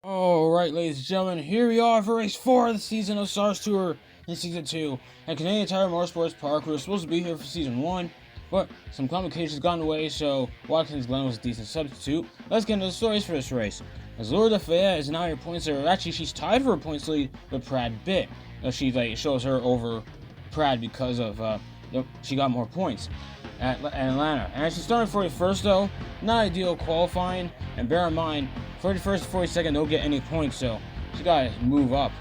Alright, ladies and gentlemen, here we are for race 4 of the season of SARS Tour in Season 2 at Canadian Tire Motorsports Park. We were supposed to be here for Season 1, but some complications got in the way, so Watkins Glen was a decent substitute. Let's get into the stories for this race. As Laura Lafayette is now your points leader. Actually, she's tied for a points lead with Brad Bitt. She shows her over Brad because of she got more points at Atlanta. And she's starting 41st though, not ideal qualifying, and bear in mind 41st and 42nd don't get any points, so she gotta move up.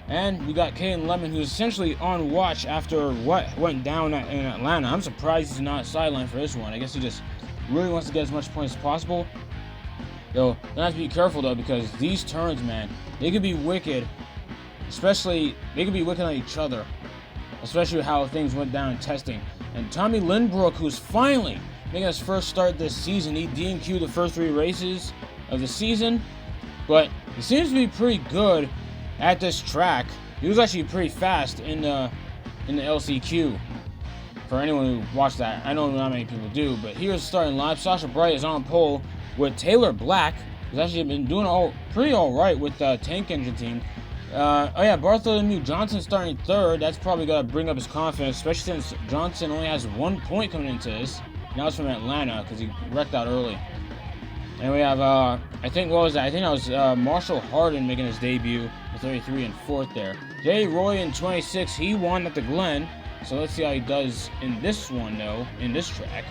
And we got Caden Lemon, who's essentially on watch after what went down in Atlanta. I'm surprised he's not sidelined for this one. I guess he just really wants to get as much points as possible. Though, you have to be careful though, because these turns, man, they could be wicked. Especially, they could be wicked on each other. Especially how things went down in testing. And Tommy Lindbrook, who's finally making his first start this season, he DNQ'd the first 3 races of the season, but he seems to be pretty good at this track. He was actually pretty fast in the LCQ. For anyone who watched that, I know not many people do, but here's the starting lineup. Sasha Bright is on pole with Taylor Black, who's actually been doing pretty all right with the tank engine team. Bartholomew Johnson starting 3rd. That's probably gonna bring up his confidence, especially since Johnson only has 1 point coming into this. Now it's from Atlanta because he wrecked out early. And we have, I think that was Marshall Harden making his debut with 33 and 4th there. Jay Roy in 26, he won at the Glen. So let's see how he does in this one, though, in this track.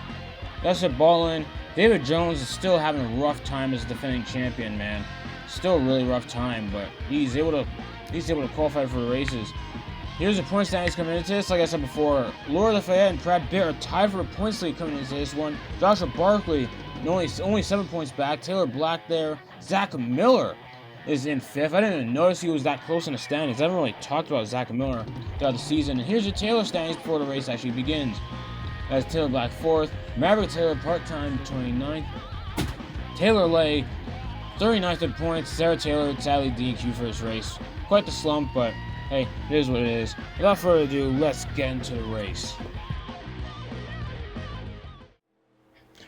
That's a ball in. David Jones is still having a rough time as a defending champion, man. Still a really rough time, but he's able to qualify for the races. Here's the point standings coming into this. Like I said before, Laura Lafayette and Brad Bitt are tied for a points lead coming into this one. Joshua Barkley only 7 points back. Taylor Black there. Zach Miller is in 5th. I didn't even notice he was that close in the standings. I haven't really talked about Zach Miller throughout the season. And here's your Taylor standings before the race actually begins. That's Taylor Black 4th. Maverick Taylor part-time 29th. Taylor Lay 39th in points. Sarah Taylor sadly DQ for this race. Quite the slump, but hey, it is what it is. Without further ado, let's get into the race.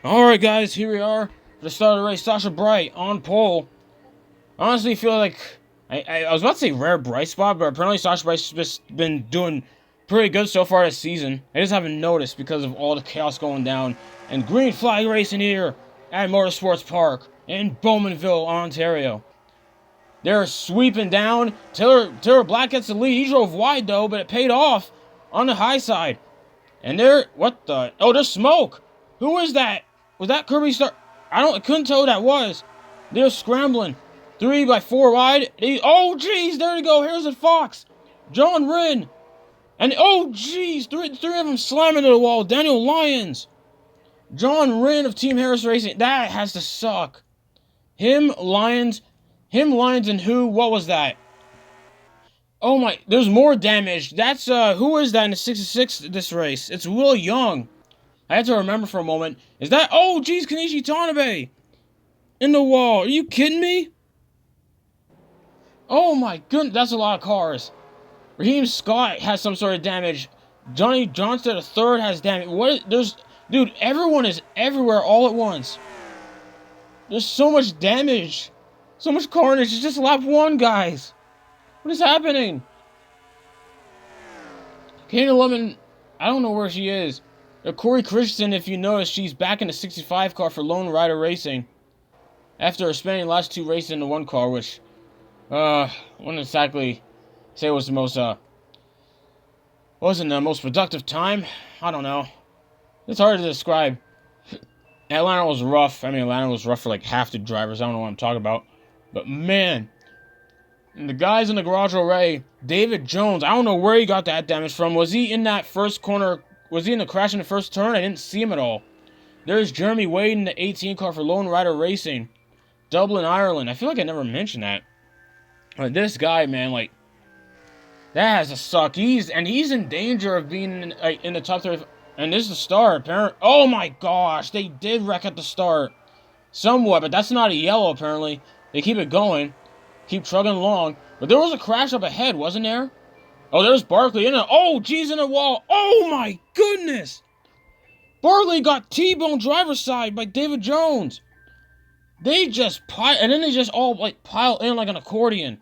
Alright guys, here we are for the start of the race. Sasha Bright on pole. I honestly feel like I was about to say rare bright spot, but apparently Sasha Bright's just been doing pretty good so far this season. I just haven't noticed because of all the chaos going down. And green flag racing here at Motorsports Park in Bowmanville, Ontario. They're sweeping down. Taylor Black gets the lead. He drove wide though, but it paid off on the high side. And oh, there's smoke. Who is that? Was that Kirby Star? I couldn't tell who that was. They're scrambling. 3 by 4 wide. Oh geez, there you go. Here's the Fox. John Rinn. And oh geez, three of them slamming to the wall. Daniel Lyons. John Rinn of Team Harris Racing. That has to suck. Him, Lyons, and who? What was that? Oh my, there's more damage. That's, who is that in the 66 this race? It's Will Young. I had to remember for a moment. Is that, oh geez, Kenichi Tanabe. In the wall. Are you kidding me? Oh my goodness, that's a lot of cars. Raheem Scott has some sort of damage. Johnny Johnston, the 3rd, has damage. Dude, everyone is everywhere all at once. There's so much damage. So much carnage. It's just lap 1, guys. What is happening? Kaden Lemon, I don't know where she is. Corey Christensen, if you notice, she's back in the 65 car for Lone Rider Racing. After spending the last 2 races in the 1 car, which, wouldn't exactly say it was the most, wasn't the most productive time. I don't know. It's hard to describe. Atlanta was rough. I mean, Atlanta was rough for like half the drivers. I don't know what I'm talking about. But man, and the guys in the garage array, David Jones, I don't know where he got that damage from. Was he in that first corner? Was he in the crash in the first turn? I didn't see him at all. There's Jeremy Wade in the 18 car for Lone Rider Racing. Dublin, Ireland. I feel like I never mentioned that. But this guy, man, like, that has to suck. He's in danger of being in the top 30. And this is the start, apparently. Oh my gosh, they did wreck at the start. Somewhat, but that's not a yellow, apparently. They keep it going. Keep trucking along. But there was a crash up ahead, wasn't there? Oh, there's Barkley in it. Oh, geez, in the wall. Oh my goodness. Barkley got T-bone driver's side by David Jones. They just pile, and then they just all like pile in like an accordion.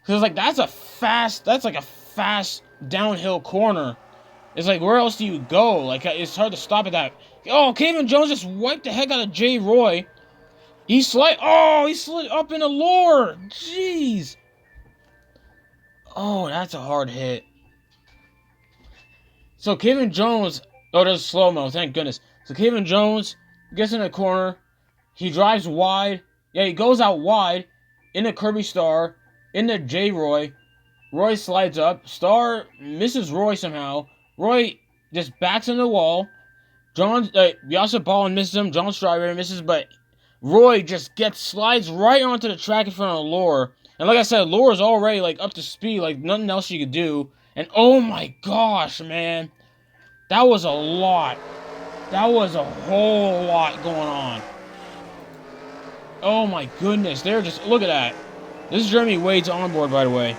Cause like that's like a fast downhill corner. It's like, where else do you go? Like, it's hard to stop at that. Oh, Kevin Jones just wiped the heck out of Jay Roy. He slid up in the lure. Jeez. Oh, that's a hard hit. So Kevin Jones, oh, there's slow-mo, thank goodness. So Kevin Jones gets in the corner. He drives wide. Yeah, he goes out wide into Kirby Star, into J. Roy. Roy slides up. Star misses Roy somehow. Roy just backs in the wall. Yasa Ballin misses him. John Strawberry misses, but Roy just slides right onto the track in front of Lure. And like I said, Lure's already like up to speed, like nothing else you could do. And oh my gosh, man. That was a lot. That was a whole lot going on. Oh my goodness. They're just, look at that. This is Jeremy Wade's onboard, by the way.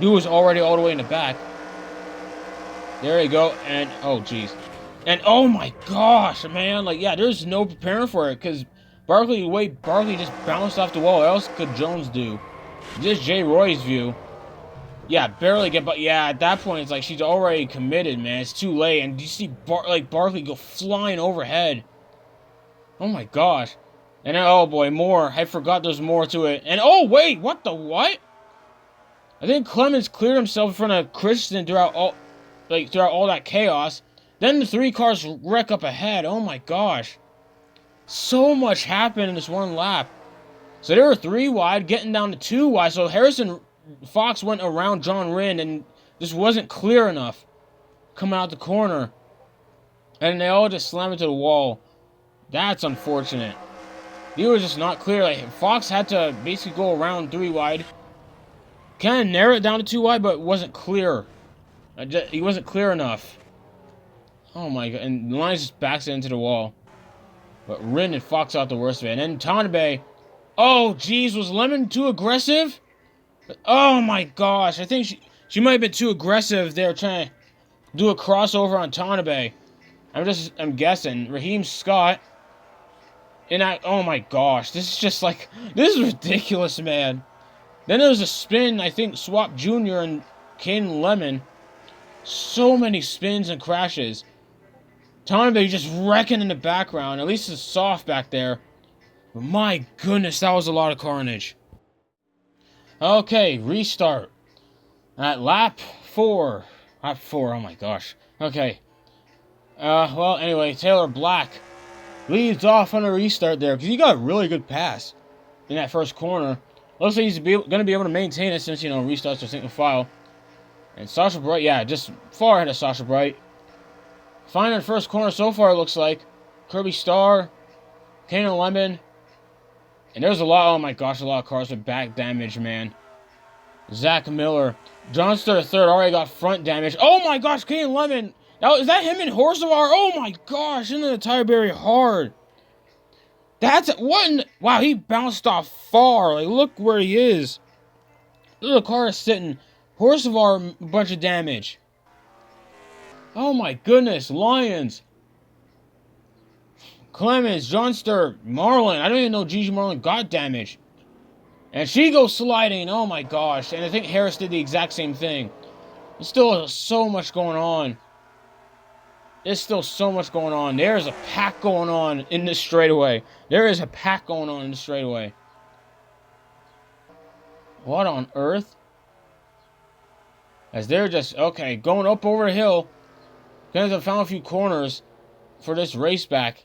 Dude was already all the way in the back. There you go. And, oh jeez. And oh my gosh, man. Like, yeah, there's no preparing for it. Because Barkley just bounced off the wall. What else could Jones do? Just Jay Roy's view. Yeah, barely get, but yeah, at that point, it's like she's already committed, man. It's too late. And you see Barkley go flying overhead. Oh my gosh. And then, oh boy, more. I forgot there's more to it. And oh wait, what the what? I think Clemens cleared himself in front of Christian throughout all that chaos. Then the three cars wreck up ahead. Oh my gosh. So much happened in this one lap. So they were 3 wide, getting down to 2 wide. So Harrison Fox went around John Rinn and just wasn't clear enough coming out the corner. And they all just slammed into the wall. That's unfortunate. He was just not clear. Like, Fox had to basically go around 3 wide. Kind of narrow it down to 2 wide, but wasn't clear. He wasn't clear enough. Oh my god. And Lyons just backs it into the wall. But Rinn and Fox out the worst of it. And then Tanabe. Oh, geez. Was Lemon too aggressive? Oh my gosh. I think she might have been too aggressive there trying to do a crossover on Tanabe. I'm guessing. Raheem Scott. And oh my gosh. This is just like, this is ridiculous, man. Then there was a spin, I think, Swap Jr. and Caden Lemon. So many spins and crashes. Tanabe just wrecking in the background. At least it's soft back there. But my goodness, that was a lot of carnage. Okay, restart. At lap 4. Lap 4, oh my gosh. Okay. Well, anyway, Taylor Black leads off on a restart there. Because he got a really good pass in that first corner. Looks like he's going to be able to maintain it since, restarts are single file. And Sasha Bright, yeah, just far ahead of Sasha Bright. Fine in the first corner so far, it looks like. Kirby Star, Kanan Lemon. And there's a lot of cars with back damage, man. Zach Miller. Johnston third already got front damage. Oh my gosh, Kanan Lemon. Now, is that him in Horsevar? Oh my gosh, into the tire very hard. Wow, he bounced off far. Like, look where he is. Look, the car is sitting. Horsevar, a bunch of damage. Oh my goodness, Lions. Clemens, Johnster, Marlin. I don't even know Gigi Marlin got damage. And she goes sliding. Oh my gosh. And I think Harris did the exact same thing. There's still so much going on. There's still so much going on. There's a pack going on in this straightaway. There is a pack going on in this straightaway. What on earth? As they're just, okay, going up over a hill. Gonna have found a few corners for this race back.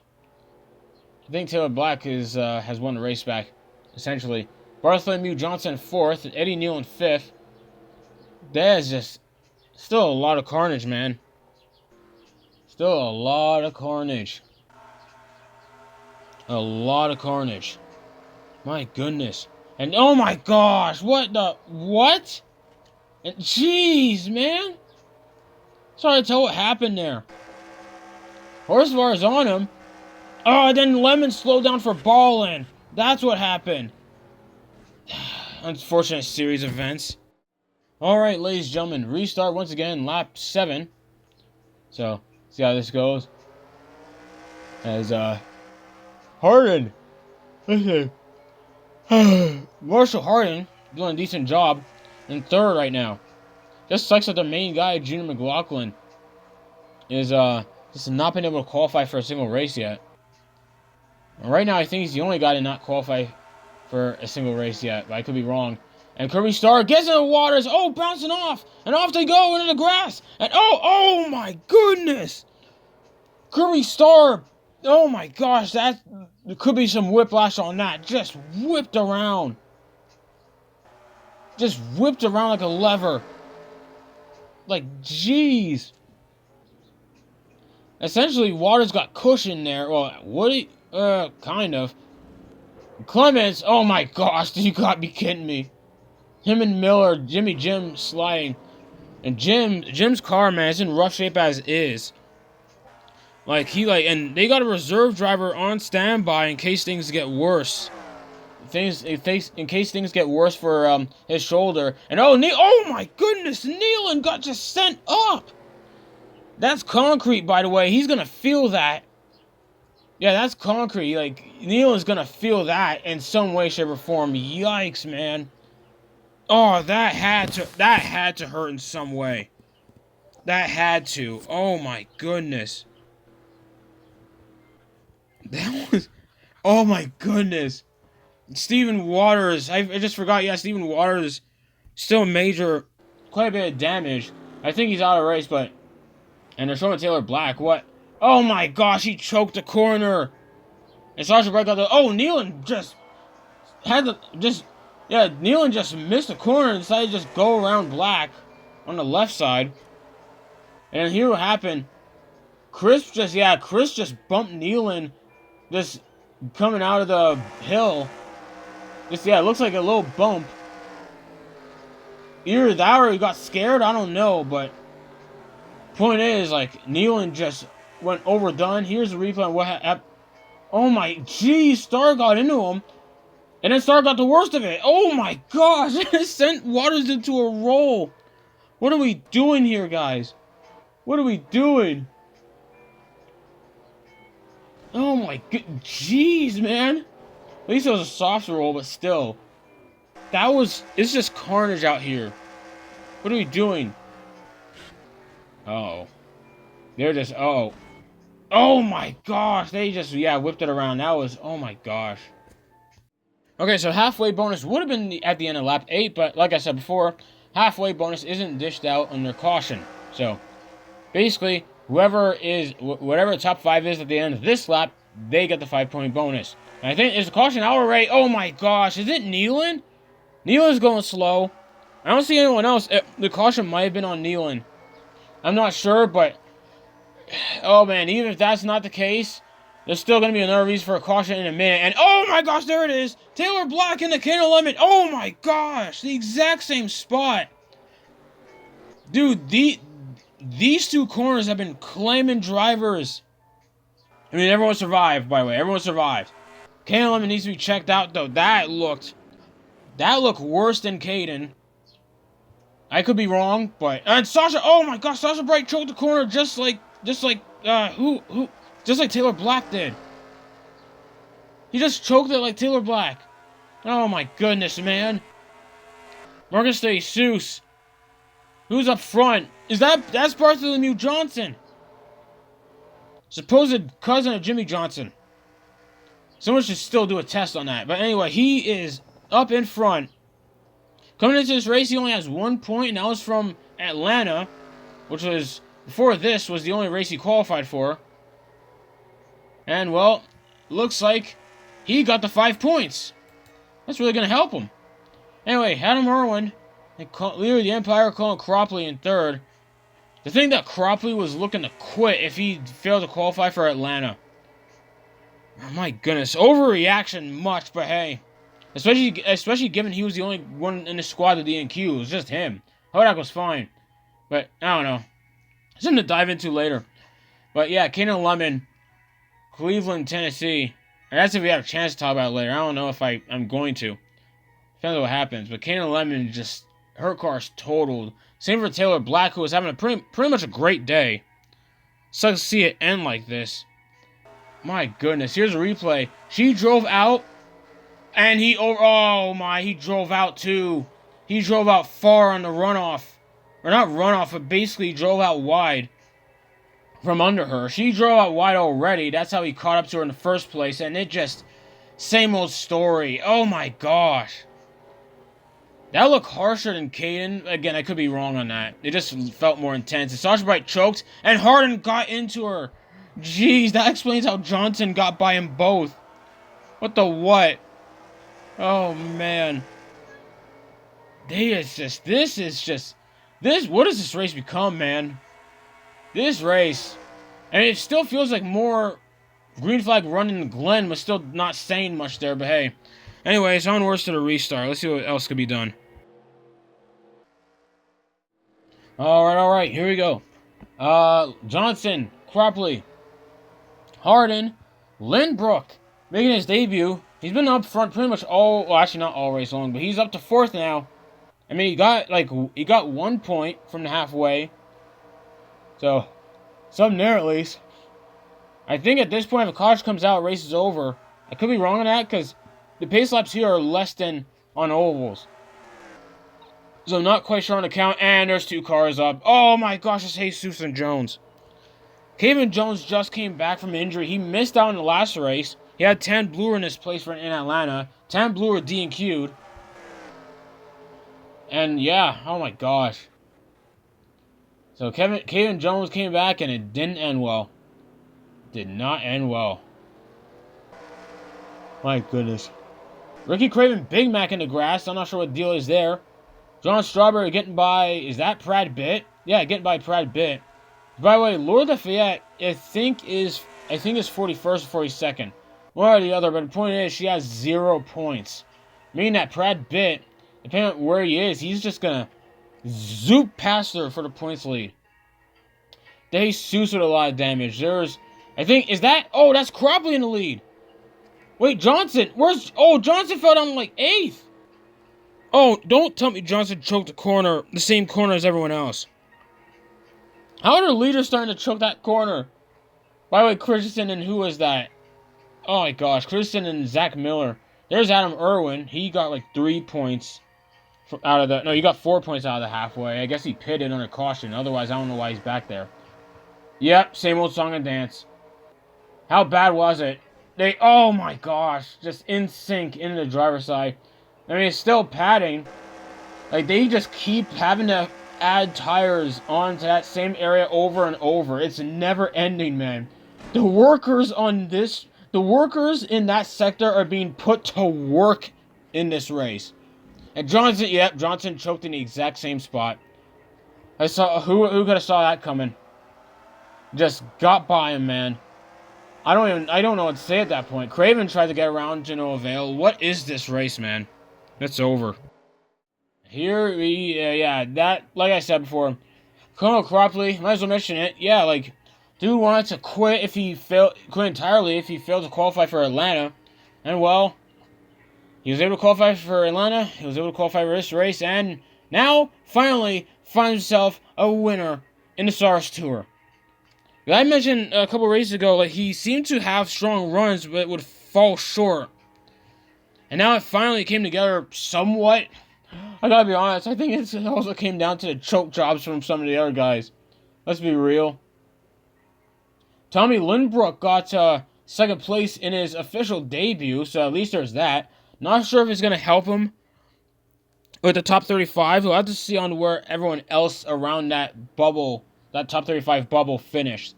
I think Taylor Black has won the race back, essentially. Bartholomew Johnson 4th, and Eddie Neal in 5th. That is just still a lot of carnage, man. Still a lot of carnage. A lot of carnage. My goodness. And oh my gosh, what? And jeez, man. Sorry to tell what happened there. Horsevar is on him. Oh, then Lemon slowed down for Ballin. That's what happened. Unfortunate series of events. Alright, ladies and gentlemen, restart once again, lap 7. So, see how this goes. As, Harden Okay. Marshall Hardin doing a decent job in third right now. Just sucks that the main guy, Junior McLaughlin, is just not been able to qualify for a single race yet. And right now, I think he's the only guy to not qualify for a single race yet, but I could be wrong. And Kirby Starr gets in the waters. Oh, bouncing off. And off they go into the grass. And oh my goodness. Kirby Starr. Oh my gosh, there could be some whiplash on that. Just whipped around. Just whipped around like a lever. Like, jeez. Essentially, Waters got cushion there. Well, Woody, kind of. Clements, oh my gosh, you gotta be kidding me. Him and Miller, Jim sliding. And Jim's car, man, is in rough shape as is. And they got a reserve driver on standby in case things get worse. In case things get worse for his shoulder. And oh my goodness, Nealon got just sent up. That's concrete, by the way. He's gonna feel that. Yeah, that's concrete. Like, Nealon's gonna feel that in some way, shape, or form. Yikes, man. Oh, that had to hurt in some way. That had to. Oh my goodness. That was... Oh my goodness. Stephen Waters. I just forgot. Yeah, Stephen Waters. Still major. Quite a bit of damage. I think he's out of race, but... And they're showing Taylor Black. What? Oh my gosh, he choked the corner. And Sasha Bright got the... Oh, Nealon just... Yeah, Nealon just missed the corner and decided to just go around Black on the left side. And here what happened. Chris just bumped Nealon just coming out of the hill. It looks like a little bump. Either that or he got scared, I don't know, but point is, like, Nealon just went overdone. Here's a replay on what happened. Oh my geez, Starr got into him. And then Starr got the worst of it. Oh my gosh, it sent Waters into a roll. What are we doing here, guys? What are we doing? Oh my god, jeez, man. At least it was a soft roll, but still. It's just carnage out here. What are we doing? Uh-oh. They're just, oh. Oh my gosh, they just, whipped it around. That was, oh my gosh. Okay, so halfway bonus would have been at the end of lap 8, but like I said before, halfway bonus isn't dished out under caution. So, basically, whatever the top 5 is at the end of this lap, they get the 5-point bonus. And I think, is the caution out already? Oh my gosh, is it Nealon? Nealon's going slow. I don't see anyone else. The caution might have been on Nealon. I'm not sure, but... Oh man, even if that's not the case, there's still going to be another reason for a caution in a minute. And oh my gosh, there it is! Taylor Black in the Kano Lemon. Oh my gosh, the exact same spot. Dude, these two corners have been claiming drivers. I mean, everyone survived, by the way. Everyone survived. Kano Lemon needs to be checked out, though. That looked worse than Caden. I could be wrong, but... And Sasha, oh my gosh, Sasha Bright choked the corner just like Taylor Black did. He just choked it like Taylor Black. Oh my goodness, man. Marcus DeSuze. Who's up front? That's Bartholomew Johnson. Supposed cousin of Jimmy Johnson. Someone should still do a test on that. But anyway, he is up in front. Coming into this race, he only has 1 point, and that was from Atlanta, which was, before this, was the only race he qualified for. And, well, looks like he got the 5 points. That's really going to help him. Anyway, Adam Irwin, leader of the Empire, Colin Cropley in third. To think that Cropley was looking to quit if he failed to qualify for Atlanta. Oh my goodness, overreaction much, but hey. Especially given he was the only one in the squad of DNQ. It was just him. Hodak was fine. But, I don't know. Something to dive into later. But yeah, Kano Lemon, Cleveland, Tennessee. And that's if we have a chance to talk about it later. I don't know if I'm going to. Depends on what happens. But Kano Lemon just, her car's totaled. Same for Taylor Black, who was having a pretty much a great day. Sucks to see it end like this. My goodness, here's a replay. She drove out And he drove out too. He drove out far on the runoff. Or not runoff, but basically drove out wide from under her. She drove out wide already. That's how he caught up to her in the first place. And it just, same old story. Oh my gosh. That looked harsher than Caden. Again, I could be wrong on that. It just felt more intense. And Sasha Bright choked, and Harden got into her. Jeez, that explains how Johnson got by them both. What the what? Oh, man. What does this race become, man? This race. And it still feels like more green flag running than Glenn, but still not saying much there, but hey. Anyways, onwards to the restart. Let's see what else could be done. Alright, here we go. Johnson, Cropley, Harden, Lindbrook, making his debut. He's been up front pretty much actually not all race long, but he's up to 4th now. I mean, he got 1 point from the halfway. So, something there at least. I think at this point, if a caution comes out, race is over. I could be wrong on that, because the pace laps here are less than on ovals. So I'm not quite sure on the count. And there's 2 cars up. Oh my gosh, it's Jesus and Jones. Kevin Jones just came back from injury. He missed out in the last race. He had Tan Bluer in his place in Atlanta. Tan Bluer DNQ'd. And yeah, oh my gosh. So Kevin Jones came back and it didn't end well. Did not end well. My goodness. Ricky Craven, Big Mac in the grass. I'm not sure what the deal is there. John Strawberry getting by, is that Brad Bitt? Yeah, getting by Brad Bitt. By the way, Laura Lafayette, I think is 41st or 42nd. One or the other, but the point is, she has 0 points. Meaning that Brad Bitt, depending on where he is, he's just gonna zoop past her for the points lead. Jesus with a lot of damage. That's Cropley in the lead. Wait, Johnson, Johnson fell down like 8th. Oh, don't tell me Johnson choked the same corner as everyone else. How are the leaders starting to choke that corner? By the way, Christensen and who was that? Oh my gosh, Christensen and Zach Miller. There's Adam Irwin. He got like 3 points he got 4 points out of the halfway. I guess he pitted under caution. Otherwise, I don't know why he's back there. Yep, same old song and dance. How bad was it? Oh my gosh, just in sync into the driver's side. I mean, it's still padding. Like, they just keep having to add tires onto that same area over and over. It's never ending, man. The workers in that sector are being put to work in this race. And Johnson choked in the exact same spot. I saw, who could have saw that coming? Just got by him, man. I don't know what to say at that point. Craven tried to get around to no avail. What is this race, man? It's over. Here like I said before, Colonel Cropley, might as well mention it. Yeah, like, dude wanted to quit entirely if he failed to qualify for Atlanta. And well, he was able to qualify for Atlanta, he was able to qualify for this race, and now, finally, finds himself a winner in the SARS Tour. I mentioned a couple races ago, like, he seemed to have strong runs, but would fall short. And now it finally came together somewhat. I gotta be honest, I think it also came down to the choke jobs from some of the other guys. Let's be real. Tommy Lindbrook got 2nd place in his official debut, so at least there's that. Not sure if it's going to help him with the top 35. We'll have to see on where everyone else around that top 35 bubble finished.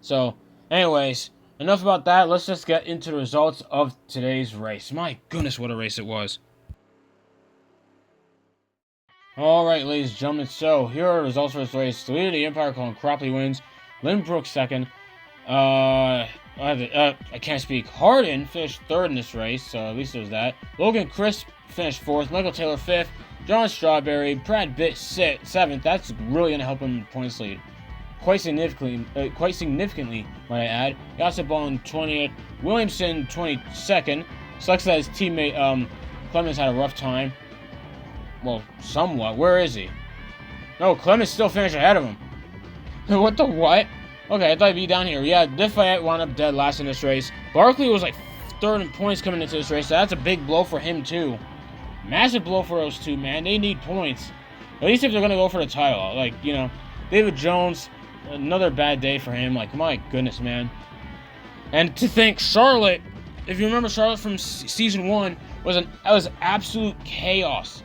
So, anyways, enough about that. Let's just get into the results of today's race. My goodness, what a race it was. Alright, ladies and gentlemen, so here are the results for this race. The leader of the Empire, Colin Cropley, wins. Lindbrook 2nd. I can't speak. Harden finished 3rd in this race, so at least there's that. Logan Crisp finished 4th. Michael Taylor 5th. John Strawberry, Brad Bitt 7th. That's really going to help him in the points lead. Quite significantly, might I add. Gossip Bone 20th. Williamson 22nd. Sucks that his teammate Clemens had a rough time. Well, somewhat. Where is he? No, Clemens still finished ahead of him. What the what? Okay, I thought he'd be down here. Yeah, Lafayette wound up dead last in this race. Barkley was like third in points coming into this race, so that's a big blow for him too. Massive blow for those two, man. They need points. At least if they're going to go for the title. Like, you know, David Jones, another bad day for him. Like, my goodness, man. And to think Charlotte, if you remember Charlotte from season 1, was absolute chaos.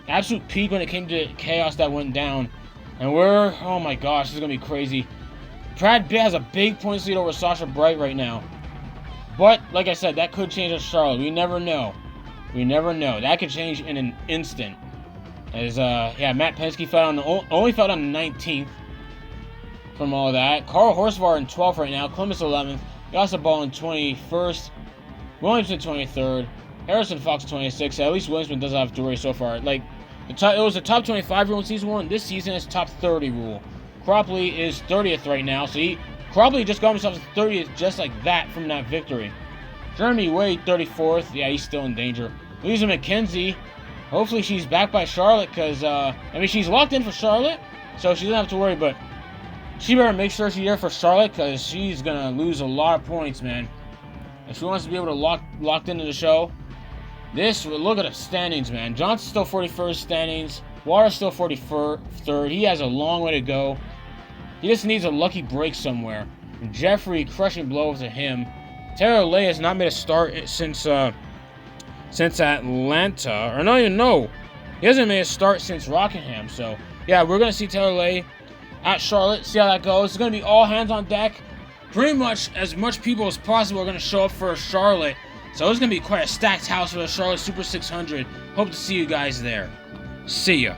Absolute peak when it came to chaos that went down. And oh my gosh, this is going to be crazy. Brad Pitt has a big points lead over Sasha Bright right now. But, like I said, that could change on Charlotte. We never know. We never know. That could change in an instant. As, Matt Penske only fell down the 19th from all that. Carl Horsvar in 12th right now. Columbus 11th. Gossip Ball in 21st. Williamson 23rd. Harrison Fox 26th. At least Williamson doesn't have to worry so far. Like, it was a top 25 rule in season 1. This season is top 30 rule. Cropley is 30th right now. So Cropley just got himself to 30th just like that from that victory. Jeremy Wade 34th. Yeah, he's still in danger. Lisa McKenzie. Hopefully she's back by Charlotte because, she's locked in for Charlotte. So she doesn't have to worry, but she better make sure she's there for Charlotte because she's going to lose a lot of points, man. If she wants to be able to locked into the show. Look at the standings, man. Johnson's still 41st standings. Waters still 43rd. He has a long way to go. He just needs a lucky break somewhere. And Jeffrey, crushing blow to him. Taylor Lay has not made a start since Atlanta. Or not even, no. He hasn't made a start since Rockingham. So, yeah, we're going to see Taylor Lay at Charlotte. See how that goes. It's going to be all hands on deck. Pretty much as much people as possible are going to show up for Charlotte. So it's going to be quite a stacked house for the Charlotte Super 600. Hope to see you guys there. See ya.